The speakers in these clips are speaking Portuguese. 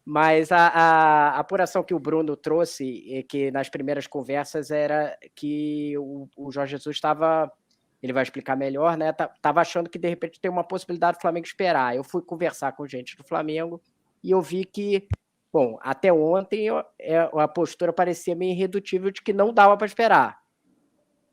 Mas a apuração que o Bruno trouxe, e que nas primeiras conversas era que o Jorge Jesus estava, ele vai explicar melhor, né? Estava achando que de repente tem uma possibilidade do Flamengo esperar. Eu fui conversar com gente do Flamengo e eu vi que, bom, até ontem a postura parecia meio irredutível de que não dava para esperar.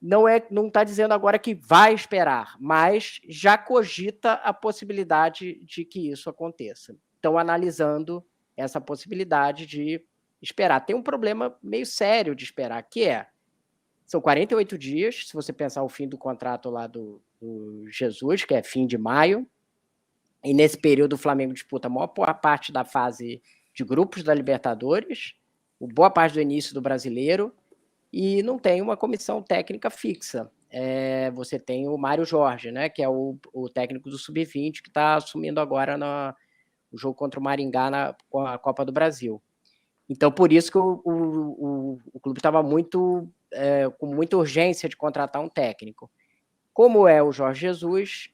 Não está dizendo agora que vai esperar, mas já cogita a possibilidade de que isso aconteça. Estão analisando essa possibilidade de esperar. Tem um problema meio sério de esperar, que são 48 dias, se você pensar o fim do contrato lá do Jesus, que é fim de maio, e nesse período o Flamengo disputa a maior parte da fase de grupos da Libertadores, boa parte do início do Brasileiro, e não tem uma comissão técnica fixa. Você tem o Mário Jorge, né, que é o técnico do Sub-20, que está assumindo agora o jogo contra o Maringá com a Copa do Brasil. Então, por isso que o clube estava com muita urgência de contratar um técnico. Como é o Jorge Jesus,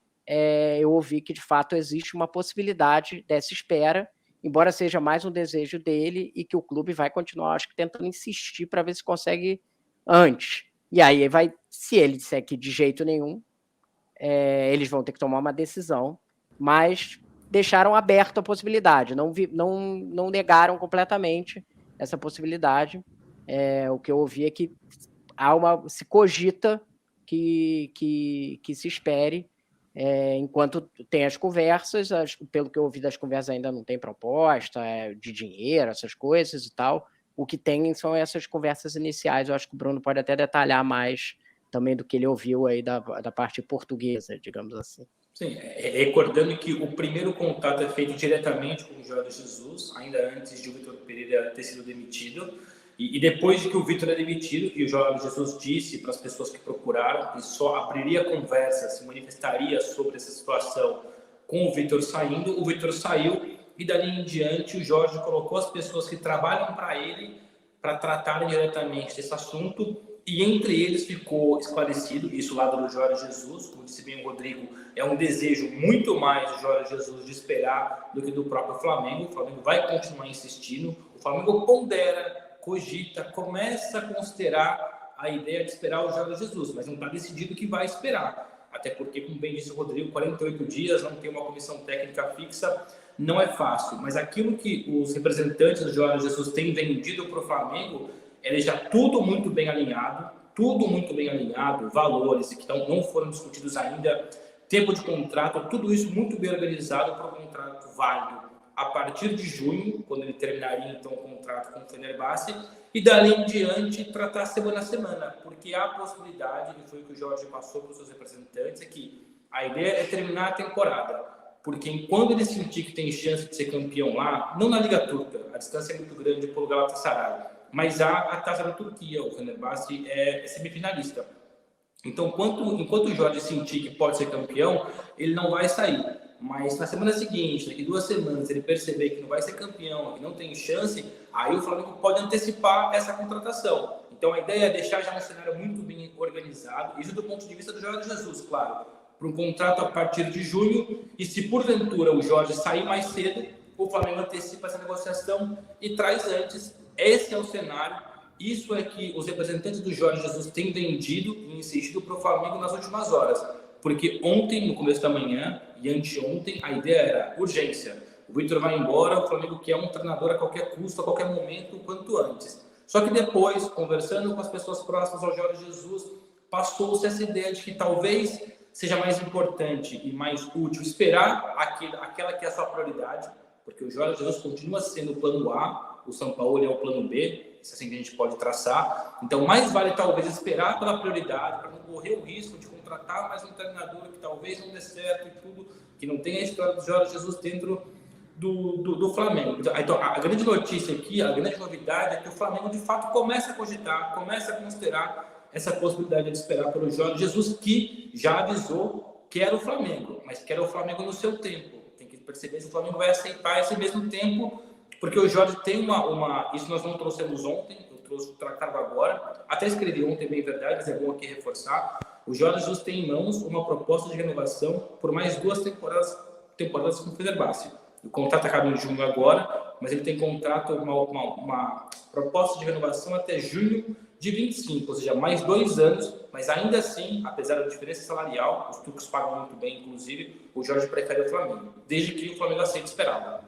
eu ouvi que, de fato, existe uma possibilidade dessa espera, embora seja mais um desejo dele e que o clube vai continuar, acho que, tentando insistir para ver se consegue antes. E aí, se ele disser que de jeito nenhum, eles vão ter que tomar uma decisão, mas deixaram aberto a possibilidade, não negaram completamente essa possibilidade. O que eu ouvi é que se cogita que se espere, enquanto tem as conversas. Pelo que eu ouvi das conversas, ainda não tem proposta de dinheiro, essas coisas e tal. O que tem são essas conversas iniciais. Eu acho que o Bruno pode até detalhar mais também do que ele ouviu aí da parte portuguesa, digamos assim. Sim, recordando que o primeiro contato é feito diretamente com o Jorge Jesus, ainda antes de o Vitor Pereira ter sido demitido. E depois de que o Vitor é demitido, e o Jorge Jesus disse para as pessoas que procuraram que só abriria conversa, se manifestaria sobre essa situação com o Vitor saindo, o Vitor saiu e dali em diante o Jorge colocou as pessoas que trabalham para ele para tratarem diretamente desse assunto, e entre eles ficou esclarecido, isso lá do Jorge Jesus, como disse bem o Rodrigo, é um desejo muito mais do Jorge Jesus de esperar do que do próprio Flamengo. O Flamengo vai continuar insistindo, o Flamengo pondera, cogita, começa a considerar a ideia de esperar o Jorge Jesus, mas não está decidido que vai esperar. Até porque, como bem disse o Rodrigo, 48 dias, não tem uma comissão técnica fixa, não é fácil. Mas aquilo que os representantes do Jorge Jesus têm vendido para o Flamengo, é já tudo muito bem alinhado, valores que não foram discutidos ainda, tempo de contrato, tudo isso muito bem organizado para um contrato válido a partir de junho, quando ele terminaria então o contrato com o Fenerbahçe, e dali em diante tratar semana a semana, porque há a possibilidade, e foi o que o Jorge passou para os seus representantes, é que a ideia é terminar a temporada, porque enquanto ele sentir que tem chance de ser campeão lá, não na Liga Turca, a distância é muito grande pelo Galatasaray, mas há a Taça da Turquia, o Fenerbahçe é semifinalista. Então, enquanto o Jorge sentir que pode ser campeão, ele não vai sair. Mas na semana seguinte, daqui 2 semanas, ele perceber que não vai ser campeão, que não tem chance, aí o Flamengo pode antecipar essa contratação. Então a ideia é deixar já um cenário muito bem organizado, isso do ponto de vista do Jorge Jesus, claro, para um contrato a partir de junho, e se porventura o Jorge sair mais cedo, o Flamengo antecipa essa negociação e traz antes. Esse é o cenário, isso é que os representantes do Jorge Jesus têm vendido e insistido para o Flamengo nas últimas horas. Porque ontem, no começo da manhã, e anteontem, a ideia era urgência. O Vitor vai embora, o Flamengo quer um treinador a qualquer custo, a qualquer momento, o quanto antes. Só que depois, conversando com as pessoas próximas ao Jorge Jesus, passou-se essa ideia de que talvez seja mais importante e mais útil esperar aquela que é a sua prioridade, porque o Jorge Jesus continua sendo o plano A, o São Paulo é o plano B, isso assim que a gente pode traçar. Então, mais vale talvez esperar pela prioridade, para não correr o risco de contratar mais um treinador que talvez não dê certo e tudo, que não tem a história do Jorge Jesus dentro do Flamengo. Então, a grande notícia aqui, a grande novidade é que o Flamengo, de fato, começa a cogitar, começa a considerar essa possibilidade de esperar pelo Jorge Jesus, que já avisou que era o Flamengo, mas que era o Flamengo no seu tempo. Tem que perceber se o Flamengo vai aceitar esse mesmo tempo, porque o Jorge tem isso nós não trouxemos ontem, eu trouxe tratado agora, até escrevi ontem, bem verdade, mas é bom aqui reforçar. O Jorge Jesus tem em mãos uma proposta de renovação por mais 2 temporadas com o Fenerbahçe. O contrato acaba em junho agora, mas ele tem contrato, uma proposta de renovação até junho de 25, ou seja, mais 2 anos, mas ainda assim, apesar da diferença salarial, os turcos pagam muito bem, inclusive, o Jorge prefere o Flamengo, desde que o Flamengo aceite esperar.